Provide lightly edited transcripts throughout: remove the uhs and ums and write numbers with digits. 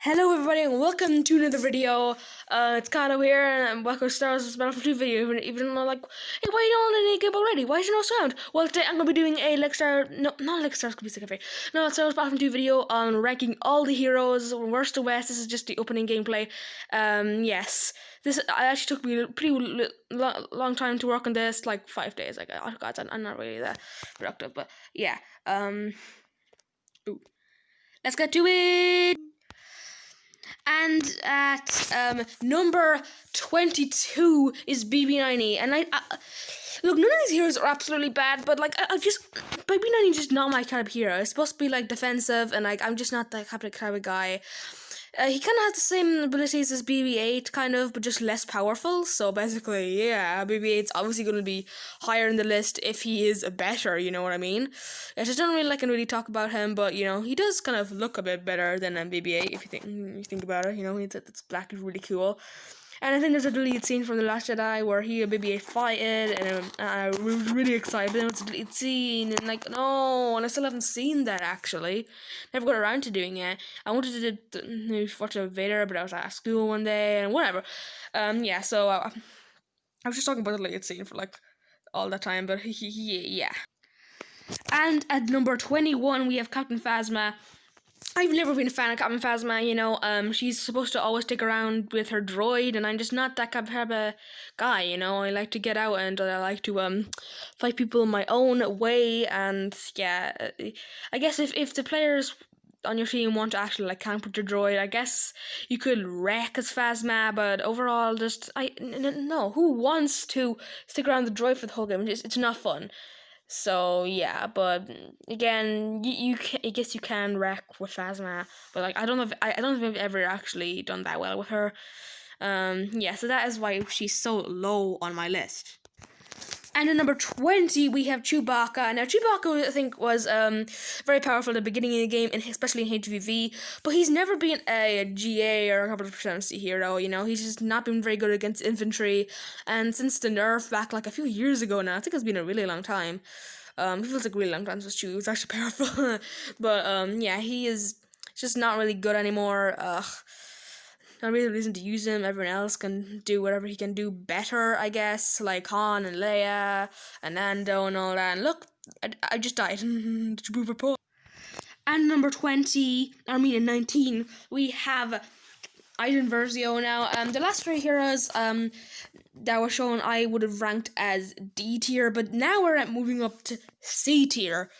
Hello everybody and welcome to another video. It's Kano here and welcome to Star Wars Battlefront 2 video. Even though like, hey, why you don't let any game already? Why is there no sound? Well, today I'm going to be doing a not Lake Star, be sick of it. No, Star Wars Battlefront 2 video on ranking all the heroes, worst to west. This is just the opening gameplay. Yes. This actually took me a pretty long time to work on this, like 5 days. Like, oh god, I'm not really that productive, but yeah. Ooh. Let's get to it! And at number 22 is BB90. And look, none of these heroes are absolutely bad, but like I just BB90 is just not my type of hero. It's supposed to be like defensive, and like I'm just not that type of guy. He kind of has the same abilities as BB-8, kind of, but just less powerful. So basically, yeah, BB-8's obviously going to be higher in the list if he is better, you know what I mean? I just don't really like and really talk about him, but, you know, he does kind of look a bit better than BB-8, if you think about it, you know, it's black is really cool. And I think there's a deleted scene from The Last Jedi where he and BB-8 fighted, and I was really excited. But it's a deleted scene, and like, no, and I still haven't seen that, actually. Never got around to doing it. I wanted to watch a Vader, but I was at school one day, and whatever. Yeah, so I was just talking about the deleted scene for, like, all that time, but yeah. And at number 21, we have Captain Phasma. I've never been a fan of Captain Phasma, you know, she's supposed to always stick around with her droid, and I'm just not that kind of guy, you know. I like to get out and I like to fight people in my own way, and yeah, I guess if the players on your team want to actually like camp with your droid, I guess you could wreck as Phasma, but overall, no, who wants to stick around the droid for the whole game? It's not fun. So yeah, but again, I guess you can wreck with Phasma, but like I don't know if I don't think I've ever actually done that well with her. Yeah, so that is why she's so low on my list. And at number 20, we have Chewbacca. Now, Chewbacca, I think, was very powerful at the beginning of the game, and especially in HVV, but he's never been a GA or a couple of percent hero, you know. He's just not been very good against infantry, and since the nerf back, like, a few years ago now, I think it's been a really long time. It feels like a really long time since Chewie was actually powerful. But, yeah, he is just not really good anymore. Not really a reason to use him. Everyone else can do whatever he can do better, I guess, like Han and Leia and Nando and all that. And look, I just died. Did you move a pole? And number 19, we have Iden Versio now. The last three heroes that were shown I would have ranked as D tier, but now we're moving up to C tier.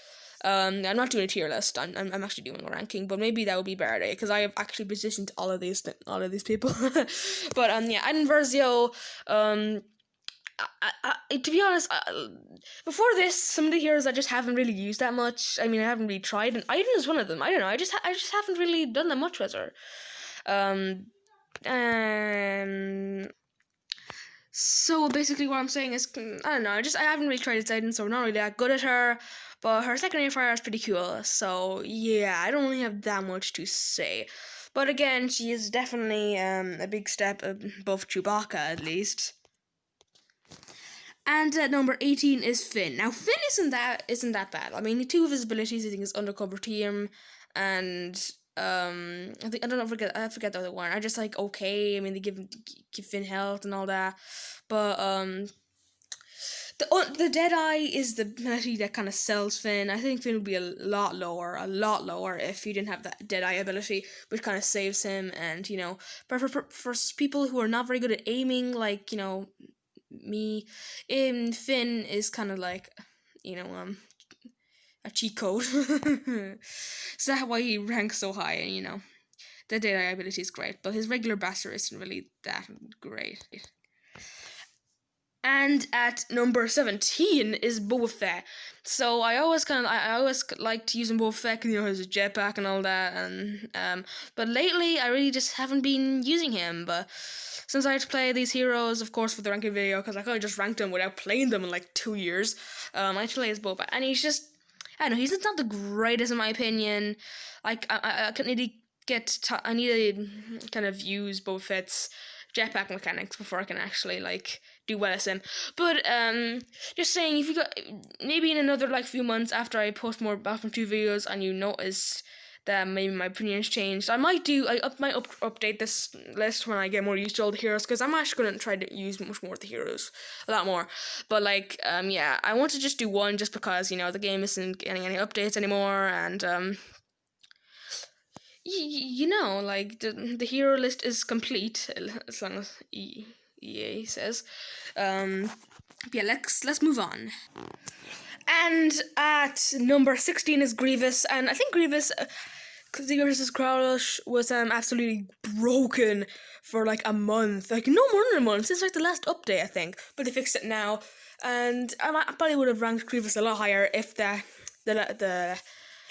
I'm not doing a tier list. I'm actually doing a ranking, but maybe that would be better because I have actually positioned all of these people. But yeah, Iden Versio. To be honest, before this, some of the heroes I just haven't really used that much. I mean, I haven't really tried, and Iden is one of them. I don't know. I just haven't really done that much with her. So basically, what I'm saying is, I don't know. I haven't really tried Iden, so I'm not really that good at her. But her secondary fire is pretty cool. So yeah, I don't really have that much to say. But again, she is definitely a big step above Chewbacca, at least. And at number 18 is Finn. Now Finn isn't that bad. I mean, two of his abilities I think is undercover team, and I forget the other one. I just like okay. I mean, they give Finn health and all that, but the Deadeye is the ability that kind of sells Finn. I think Finn would be a lot lower if he didn't have that Deadeye ability, which kind of saves him. And you know, but for people who are not very good at aiming, like you know me, Finn is kind of like you know a cheat code. So that's why he ranks so high. And you know, the Deadeye ability is great, but his regular Bastard isn't really that great. And at number 17 is Boba Fett. So I always liked using Boba Fett, you know, his jetpack and all that. And but lately I really just haven't been using him. But since I had to play these heroes, of course, for the ranking video, because I could have just ranked them without playing them in like 2 years. I had to play as Boba, and he's just, I don't know, he's not the greatest in my opinion. Like I couldn't really I need to kind of use Boba Fett's jetpack mechanics before I can actually like do well as him. But just saying, if you got maybe in another like few months after I post more Battlefront 2 videos and you notice that maybe my opinion's changed. I might update this list when I get more used to all the heroes, because I'm actually going to try to use much more of the heroes, a lot more. But like, yeah, I want to just do one just because, you know, the game isn't getting any updates anymore, and you know, like the hero list is complete as long as EA says. Yeah, let's move on. And at number 16 is Grievous, and I think Grievous, because Grievous's Crawlish was absolutely broken for like a month, like no more than a month, since like the last update I think, but they fixed it now, and I probably would have ranked Grievous a lot higher if the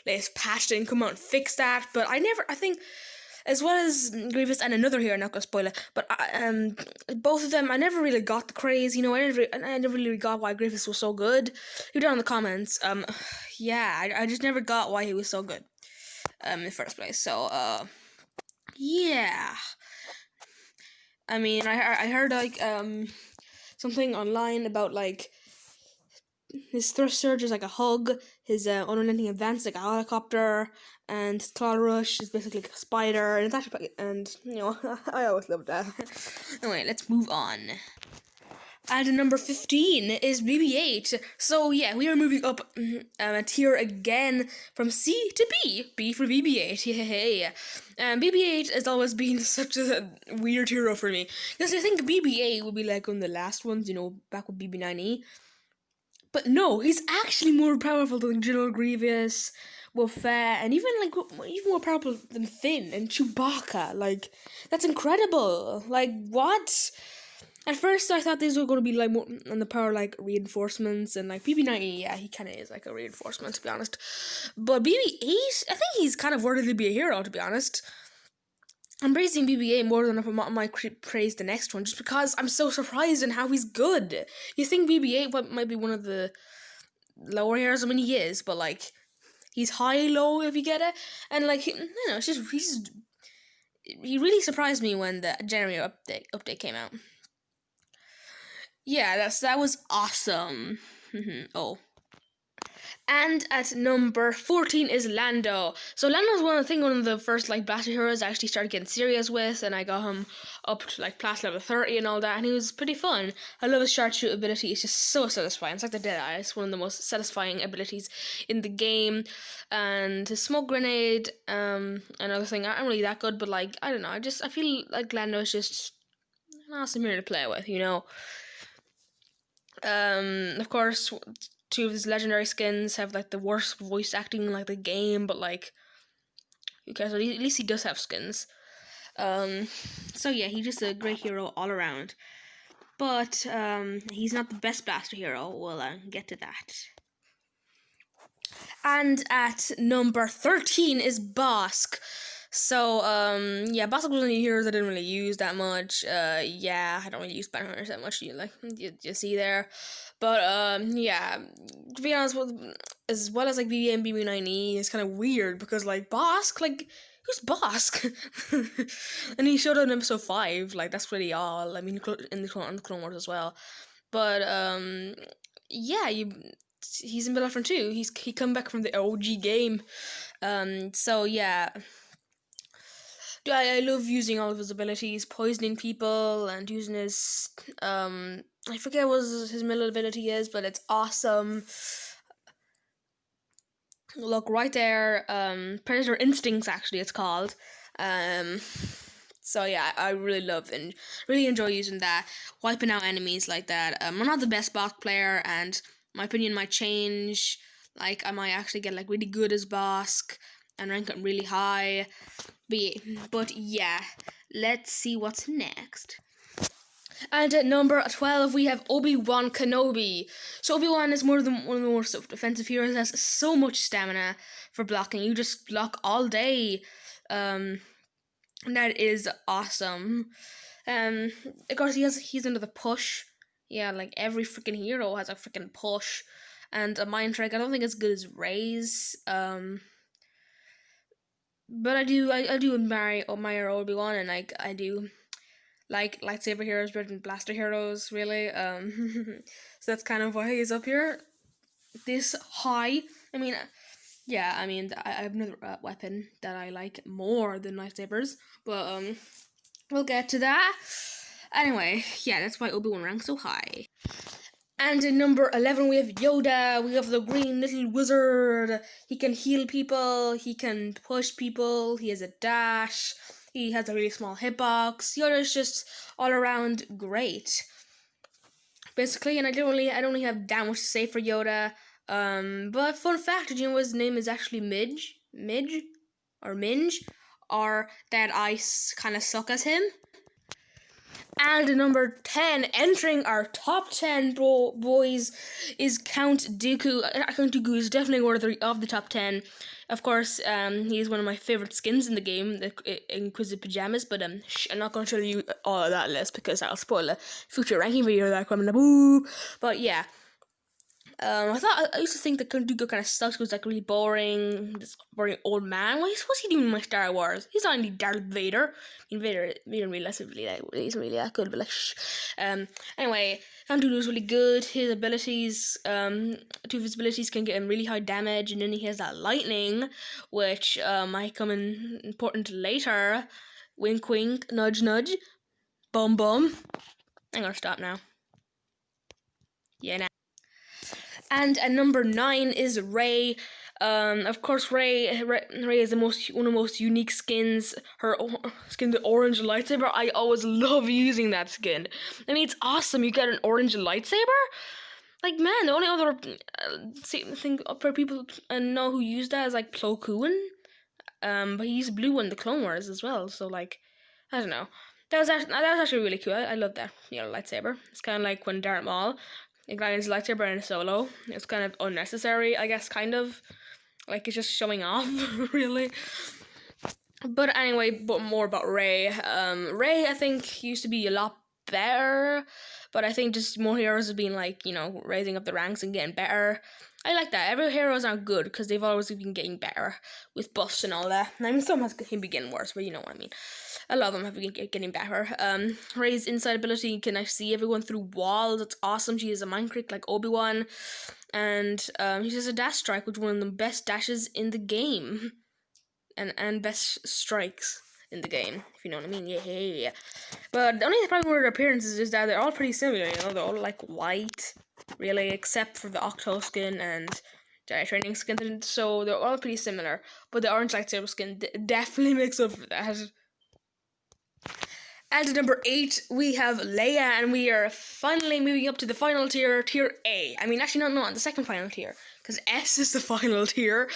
latest patch didn't come out and fix that, but I think, as well as Grievous and another hero, not gonna spoil it, but both of them, I never really got the craze, you know, I never really got why Grievous was so good. You down in the comments, yeah, I just never got why he was so good, in the first place, so, yeah. I mean, I heard, like, something online about, like, his thrust surge is like a hug, his unrelenting advance is like a helicopter, and his claw rush is basically like a spider, and it's actually, and you know, I always loved that. Anyway, let's move on. And number 15 is BB-8. So yeah, we are moving up a tier again from C to B. B for BB-8. Yay! BB-8 has always been such a weird hero for me, because I think BB-8 would be like one of the last ones, you know, back with BB-9E. But no, he's actually more powerful than General Grievous, Boba Fett, and even more powerful than Finn and Chewbacca. Like, that's incredible. Like, what? At first, I thought these were going to be like more on the power like reinforcements, and like BB-9, yeah, he kind of is like a reinforcement, to be honest. But BB-8, I think he's kind of worthy to be a hero, to be honest. I'm praising BB-8 more than I might praise the next one, just because I'm so surprised in how he's good. You think BB-8 might be one of the lower heroes? I mean, he is, but like, he's high-low, if you get it. And like, you know, it's just, he really surprised me when the January update came out. Yeah, that was awesome. Oh. And at number 14 is Lando. So Lando's one of the first like blaster heroes I actually started getting serious with, and I got him up to like plus level 30 and all that, and he was pretty fun. I love his sharp shoot ability, it's just so satisfying. It's like the Deadeye, it's one of the most satisfying abilities in the game. And his smoke grenade, another thing, aren't really that good, but like, I don't know, I feel like Lando is just an awesome hero to play with, you know. Of course, two of his legendary skins have like the worst voice acting in like the game, but like, who cares? At least he does have skins. So yeah, he's just a great hero all around. But he's not the best blaster hero. We'll get to that. And at number 13 is Bosk. So, yeah, Bosk was one of the heroes I didn't really use that much. Yeah, I don't really use Battle Hunters that much, you see there. But, yeah, to be honest, as well as, like, BB and BB9E, it's kind of weird, because, like, Bosk, like, who's Bosk? And he showed up in episode 5, like, that's really all. I mean, in the Clone Wars as well. But, yeah, he's in Battlefront 2. He come back from the OG game. So, yeah, I love using all of his abilities, poisoning people, and using his, I forget what his middle ability is, but it's awesome. Look, right there, Predator Instincts, actually, it's called. So yeah, I really love and really enjoy using that, wiping out enemies like that. I'm not the best Bosk player, and my opinion might change. Like, I might actually get, like, really good as Bosk and rank him really high. But yeah, let's see what's next. And at number 12, we have Obi-Wan Kenobi. So Obi-Wan is one of the most offensive heroes. Has so much stamina for blocking. You just block all day. That is awesome. Of course, he's under the push. Yeah, like every freaking hero has a freaking push. And a mind trick. I don't think it's good as Rey's. But I do admire Obi-Wan, and like I do like lightsaber heroes better than blaster heroes, really. So that's kind of why he's up here this high. I mean, Yeah, I mean, I have another weapon that I like more than lightsabers, but we'll get to that. Anyway, yeah, that's why Obi-Wan ranks so high. And in number 11, we have Yoda. We have the green little wizard. He can heal people. He can push people. He has a dash. He has a really small hitbox. Yoda's just all around great. Basically, and I don't really have that much to say for Yoda. But fun fact, did you know his name is actually Midge, or Minge, or that I kind of suck as him. And number 10, entering our top 10 boys, is Count Dooku. Count Dooku is definitely worthy of the top 10. Of course, he's one of my favorite skins in the game, the Inquisitive Pajamas, but I'm not going to show you all of that list because I'll spoil a future ranking video that coming up. Ooh. But yeah. I used to think that Count Dooku kind of sucks because like really boring, this boring old man. What's he doing in my Star Wars? He's not any Darth Vader. I mean, Vader really isn't really that good, but like, anyway, Count Dooku is really good. His abilities, two of his abilities can get him really high damage, and then he has that lightning, which might come in important later. Wink, wink, nudge, nudge, bum, bum. I'm gonna stop now. Yeah, now. And at number 9 is Rey. Of course, Rey is one of the most unique skins. Her skin, the orange lightsaber. I always love using that skin. I mean, it's awesome. You get an orange lightsaber. Like, man, the only other thing for people know who use that is like Plo Koon. But he used blue in the Clone Wars as well. So like, I don't know. That was actually really cool. I love that lightsaber. It's kind of like when Darth Maul ignited his lightsaber in Solo. It's kind of unnecessary, I guess, kind of. Like, it's just showing off, really. But anyway, but more about Rey. Rey, I think, used to be a lot better, but I think just more heroes have been, like, raising up the ranks and getting better. I like that. Every heroes aren't good, because they've always been getting better with buffs and all that. I mean, some have been getting worse, but you know what I mean. A lot of them have been getting better. Rey's inside ability can see everyone through walls. It's awesome. She has a mind trick like Obi-Wan. And she has a dash strike, which is one of the best dashes in the game. And best strikes in the game, if you know what I mean. Yeah. But the only problem with their appearances is that they're all pretty similar, they're all like white, really, except for the Octo skin and Jedi Training skin, so they're all pretty similar. But the orange lightsaber skin definitely makes up for that. And at number 8, we have Leia, and we are finally moving up to the final tier, Tier A. I mean, actually, not the second final tier, because S is the final tier.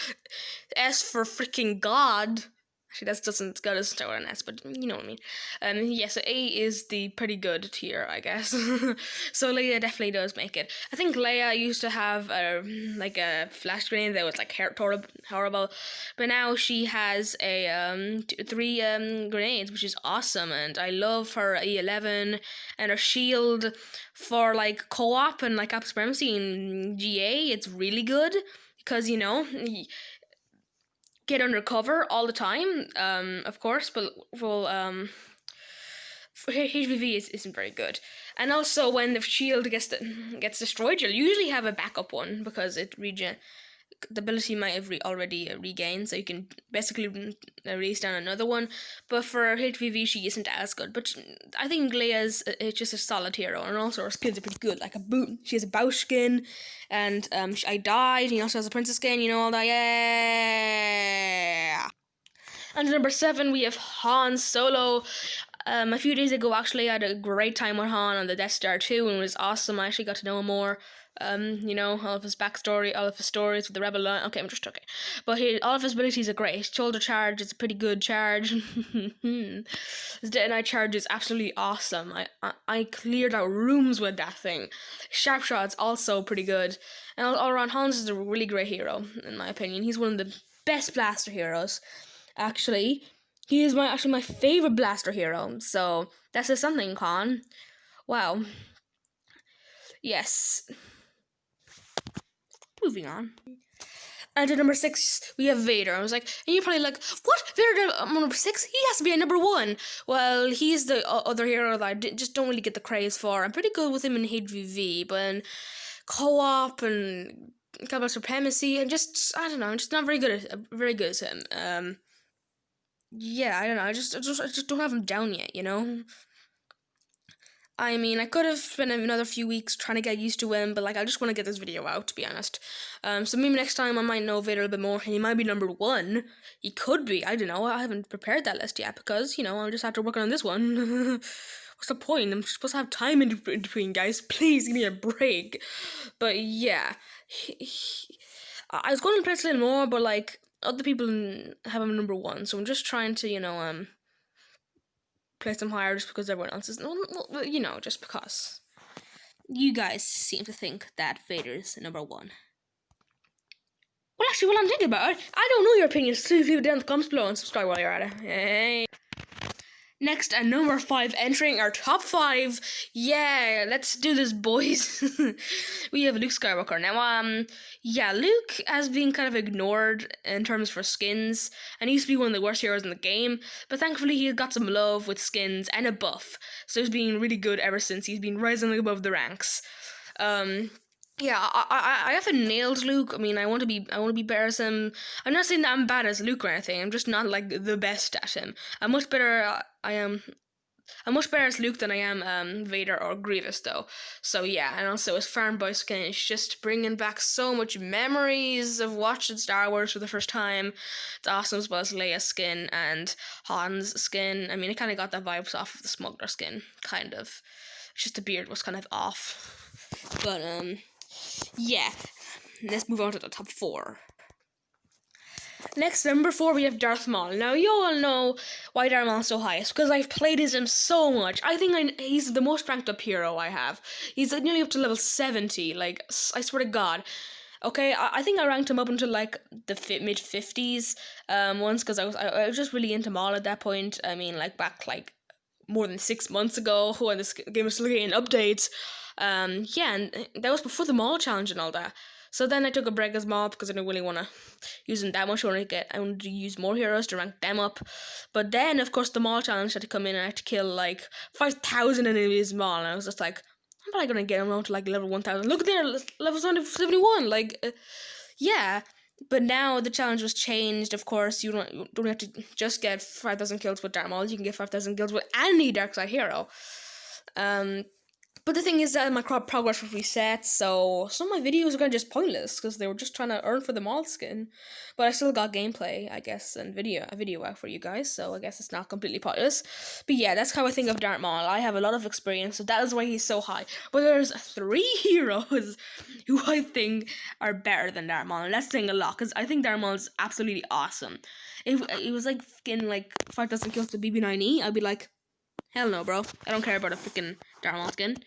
S for freaking God. Actually, that doesn't start with an S, but you know what I mean. Yeah, so A is the pretty good tier, I guess. So Leia definitely does make it. I think Leia used to have a flash grenade that was like horrible, but now she has a 3 grenades, which is awesome, and I love her E11 and her shield for like co-op and like App Supremacy and GA. It's really good because get undercover all the time, of course, but HVV isn't very good. And also, when the shield gets destroyed, you'll usually have a backup one because the ability might have already regained, so you can basically release down another one. But for HVV, she isn't as good. But I think Leia's just a solid hero, and also her skins are pretty good. Like she has a Bouch skin, and I Died. He also has a princess skin. All that. Yeah. And number 7, we have Han Solo. A few days ago, actually, I had a great time with Han on the Death Star 2, and it was awesome. I actually got to know him more. All of his backstory, all of his stories with the Rebel Line. Okay, I'm just joking. But all of his abilities are great. His shoulder charge is a pretty good charge. His Detonite charge is absolutely awesome. I cleared out rooms with that thing. Sharp Shot's also pretty good. And all around, Hans is a really great hero, in my opinion. He's one of the best blaster heroes. Actually, he is my favorite blaster hero. So that says something, Con. Wow. Yes. Moving on. And at number 6, we have Vader. I was like, and you're probably like, what? Vader number 6? He has to be at number 1. Well, he's the other hero that I just don't really get the craze for. I'm pretty good with him in HVV, but in co-op and about supremacy. I don't know. I'm just not very good at him. Yeah, I don't know. I just don't have him down yet. You know. I mean, I could have spent another few weeks trying to get used to him, but like, I just want to get this video out, to be honest. So maybe next time I might know Vader a little bit more, and he might be number 1. He could be. I don't know. I haven't prepared that list yet because I'm just after working on this one. What's the point? I'm supposed to have time in between, guys. Please give me a break. But yeah, I was going to play a little more, but like other people have him number 1, so I'm just trying to place them higher just because everyone else is, just because. You guys seem to think that Vader's number 1. Well, actually, while I'm thinking about it, I don't know your opinions, so leave it down in the comments below and subscribe while you're at it. Hey. Next, at number 5, entering our top 5. Yeah, let's do this, boys. We have Luke Skywalker. Now, Luke has been kind of ignored in terms for skins, and he used to be one of the worst heroes in the game, but thankfully he got some love with skins and a buff, so he's been really good ever since. He's been rising above the ranks. Yeah, I haven't nailed Luke. I mean, I want to be better as him. I'm not saying that I'm bad as Luke or anything. I'm just not like the best at him. I'm much better as Luke than I am Vader or Grievous though. So yeah, and also his farm boy skin is just bringing back so much memories of watching Star Wars for the first time. It's awesome, as well as Leia's skin and Han's skin. I mean, I kind of got that vibes off of the smuggler skin, kind of. Just the beard was kind of off, but yeah, let's move on to the top 4. Next, number 4, we have Darth Maul. Now, you all know why Darth Maul is so high. It's because I've played as him so much. I think he's the most ranked up hero I have. He's nearly up to level 70. Like, I swear to God. Okay, I think I ranked him up until like the mid-50s once, because I was just really into Maul at that point. I mean, like back like more than 6 months ago when this game was still getting updates. And that was before the Maul challenge and all that. So then I took a break as Maul because I didn't really want to use him that much. I wanted to use more heroes to rank them up. But then, of course, the Maul challenge had to come in, and I had to kill like 5,000 enemies Maul. And I was just like, I'm probably gonna get him down to like level 1,000. Look there, level 71. Like, yeah. But now the challenge was changed. Of course, you don't have to just get 5,000 kills with Darth Maul. You can get 5,000 kills with any dark side hero. But the thing is that my progress was reset, so some of my videos are kind of just pointless because they were just trying to earn for the Maul skin. But I still got gameplay, I guess, and a video out for you guys, so I guess it's not completely pointless. But yeah, that's how I think of Darth Maul. I have a lot of experience, so that is why he's so high. But there's 3 heroes who I think are better than Darth Maul, and that's saying a lot, because I think Darth Maul is absolutely awesome. If it was like fucking like 5,000 kills to BB9E, I'd be like, hell no, bro. I don't care about a freaking Darth Maul skin.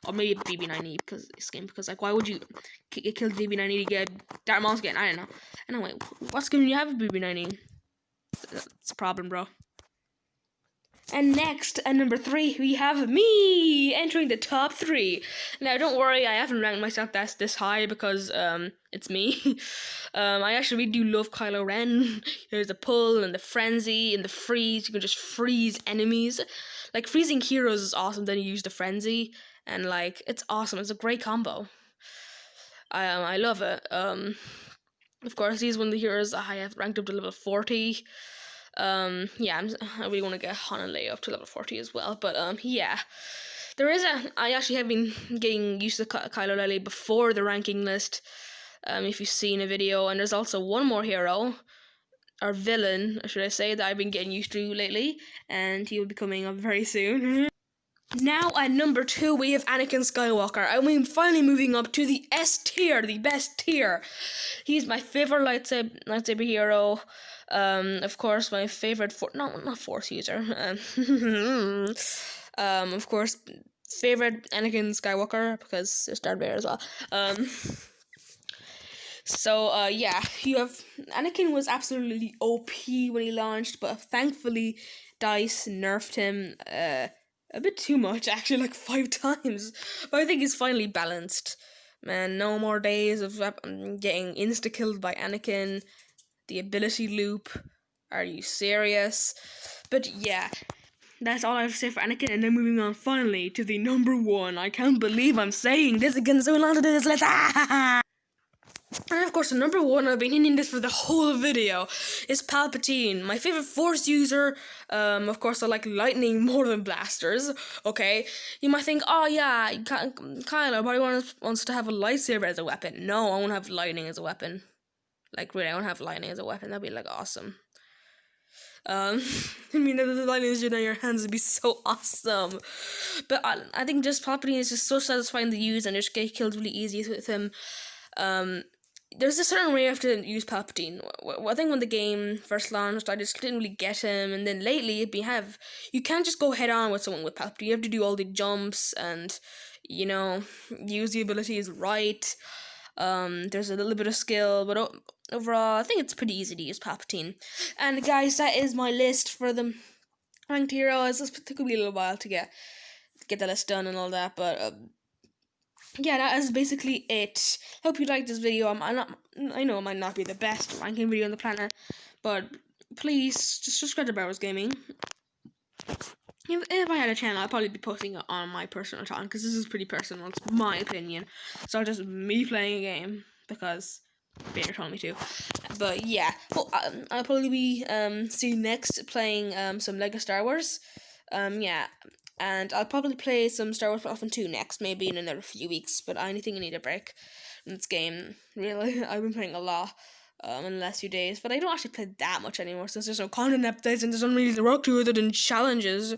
Or maybe BB9E because like, why would you kill BB9E to get Darth Maul skin? I don't know. Anyway, what skin do you have with BB9E? That's a problem, bro. And next, at number 3, we have me entering the top 3. Now, don't worry, I haven't ranked myself this high because it's me. I actually really do love Kylo Ren. There's the pull and the frenzy and the freeze. You can just freeze enemies. Like, freezing heroes is awesome. Then you use the frenzy, and like, it's awesome. It's a great combo. I love it. Of course, he's one of the heroes I have ranked up to level 40. I really want to get Han and Leia up to level 40 as well. But yeah, I actually have been getting used to Kylo lately before the ranking list. If you've seen a video, and there's also one more hero, or villain, should I say, that I've been getting used to lately, and he will be coming up very soon. Now at number 2, we have Anakin Skywalker, and we're finally moving up to the S tier, the best tier. He's my favorite lightsaber hero. Of course, my favorite not Force user. Of course, favorite Anakin Skywalker because there's Darth Vader as well. You have Anakin was absolutely OP when he launched, but thankfully DICE nerfed him a bit too much, actually, like 5 times. But I think he's finally balanced. Man, no more days of getting insta-killed by Anakin. The ability loop. Are you serious? But yeah, that's all I have to say for Anakin. And then moving on finally to the number 1. I can't believe I'm saying this again, so long to do this. Let's And of course, the number one, I've been hinting this for the whole video, is Palpatine, my favorite Force user. Of course, I like lightning more than blasters. Okay, you might think, oh yeah, Kylo probably wants to have a lightsaber as a weapon. No, I won't have lightning as a weapon. Like really, I won't have lightning as a weapon. That'd be like awesome. I mean, the lightning is in your hands would be so awesome. But I think just Palpatine is just so satisfying to use, and just get killed really easy with him. There's a certain way you have to use Palpatine. I think when the game first launched, I just didn't really get him, and then lately you can't just go head on with someone with Palpatine. You have to do all the jumps and use the abilities right. There's a little bit of skill, but overall, I think it's pretty easy to use Palpatine. And guys, that is my list for the ranked heroes. This took me a little while to get the list done and all that, but yeah, that is basically it. Hope you liked this video. I know it might not be the best ranking video on the planet, but please just subscribe to Barrows Gaming. If I had a channel, I'd probably be posting it on my personal channel, because this is pretty personal. It's my opinion. It's not just me playing a game, because Bader told me to. But yeah, I'll probably be see you next playing some Lego Star Wars. Yeah, and I'll probably play some Star Wars Battlefront 2 next, maybe in another few weeks. But I think I need a break in this game. Really, I've been playing a lot in the last few days, but I don't actually play that much anymore since there's no content updates and there's not really the work to other than challenges.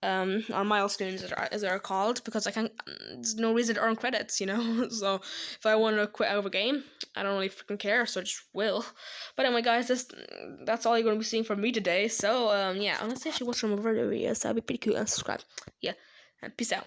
Or milestones as they're called, because there's no reason to earn credits, so if I want to quit out of a game, I don't really freaking care, so I just will. But anyway guys, that's all you're going to be seeing from me today, so yeah, let's actually watch some of our videos. That'd be pretty cool, and subscribe. Yeah, and peace out.